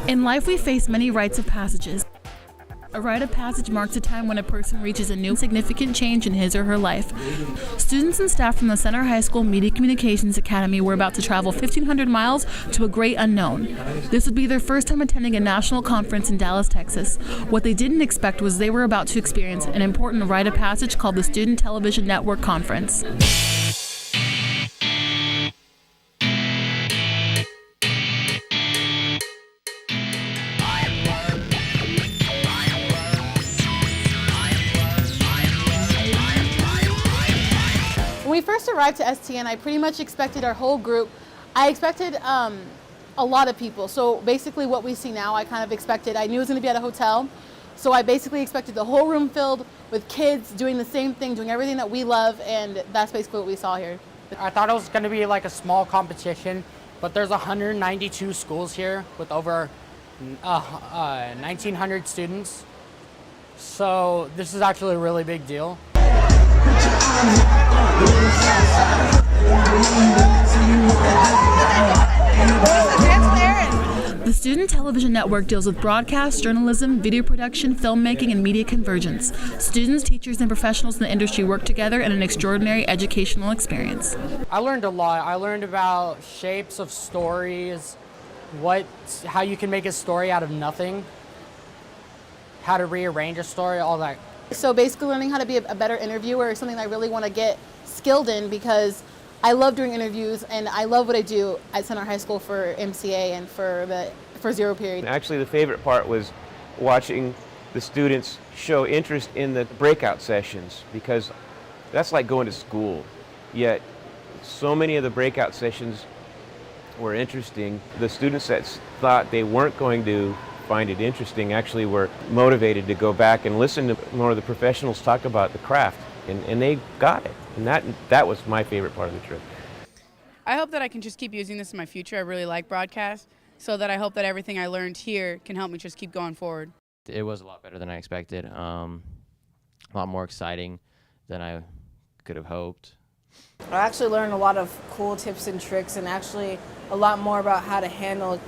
In life, we face many rites of passages. A rite of passage marks a time when a person reaches a new significant change in his or her life. Students and staff from the Center High School Media Communications Academy were about to travel 1,500 miles to a great unknown. This would be their first time attending a national conference in Dallas, Texas. What they didn't expect was they were about to experience an important rite of passage called the Student Television Network Conference. When we first arrived to STN, I pretty much expected our whole group. I expected a lot of people. So basically what we see now, I kind of expected, I knew it was going to be at a hotel. So I basically expected the whole room filled with kids doing the same thing, doing everything that we love, and that's basically what we saw here. I thought it was going to be like a small competition, but there's 192 schools here with over 1,900 students. So this is actually a really big deal. The Student Television Network deals with broadcast, journalism, video production, filmmaking, and media convergence. Students, teachers, and professionals in the industry work together in an extraordinary educational experience. I learned a lot. I learned about shapes of stories, how you can make a story out of nothing, how to rearrange a story, all that. So basically learning how to be a better interviewer is something that I really want to get skilled in, because I love doing interviews and I love what I do at Center High School for MCA and for Zero Period. Actually, the favorite part was watching the students show interest in the breakout sessions, because that's like going to school. Yet so many of the breakout sessions were interesting. The students that thought they weren't going to find it interesting actually were motivated to go back and listen to more of the professionals talk about the craft, and they got it. And that was my favorite part of the trip. I hope that I can just keep using this in my future. I really like broadcast, so that I hope that everything I learned here can help me just keep going forward. It was a lot better than I expected, a lot more exciting than I could have hoped. I actually learned a lot of cool tips and tricks, and actually a lot more about how to handle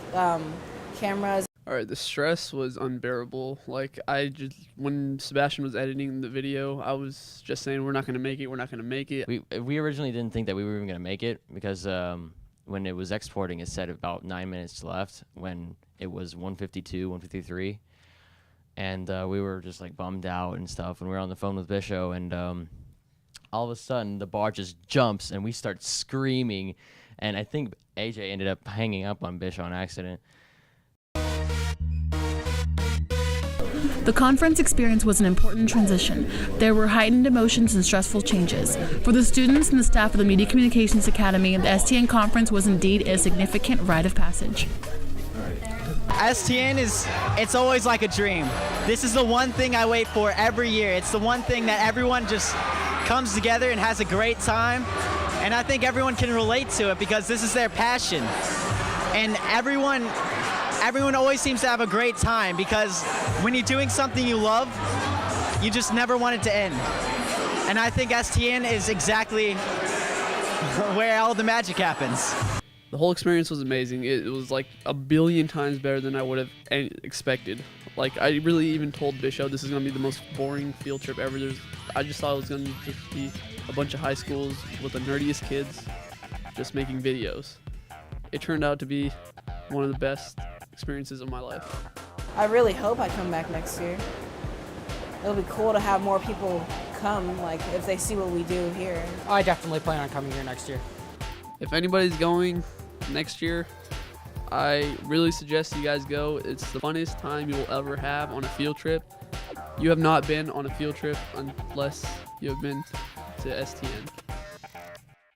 cameras. All right, the stress was unbearable. When Sebastian was editing the video, I was just saying, we're not going to make it, we're not going to make it. We originally didn't think that we were even going to make it, because when it was exporting, it said about 9 minutes left when it was 1:52, 1:53. And we were just like bummed out and stuff. And we were on the phone with Bisho, and all of a sudden the bar just jumps and we start screaming. And I think AJ ended up hanging up on Bisho on accident. The conference experience was an important transition. There were heightened emotions and stressful changes. For the students and the staff of the Media Communications Academy, the STN conference was indeed a significant rite of passage. STN it's always like a dream. This is the one thing I wait for every year. It's the one thing that everyone just comes together and has a great time. And I think everyone can relate to it, because this is their passion. And everyone always seems to have a great time, because when you're doing something you love, you just never want it to end. And I think STN is exactly where all the magic happens. The whole experience was amazing. It was like a billion times better than I would have expected. Like, I really even told Bisho this is going to be the most boring field trip ever. I just thought it was going to just be a bunch of high schools with the nerdiest kids just making videos. It turned out to be one of the best experiences of my life. I really hope I come back next year. It'll be cool to have more people come, like if they see what we do here. I definitely plan on coming here next year. If anybody's going next year, I really suggest you guys go. It's the funnest time you will ever have on a field trip. You have not been on a field trip unless you have been to STN.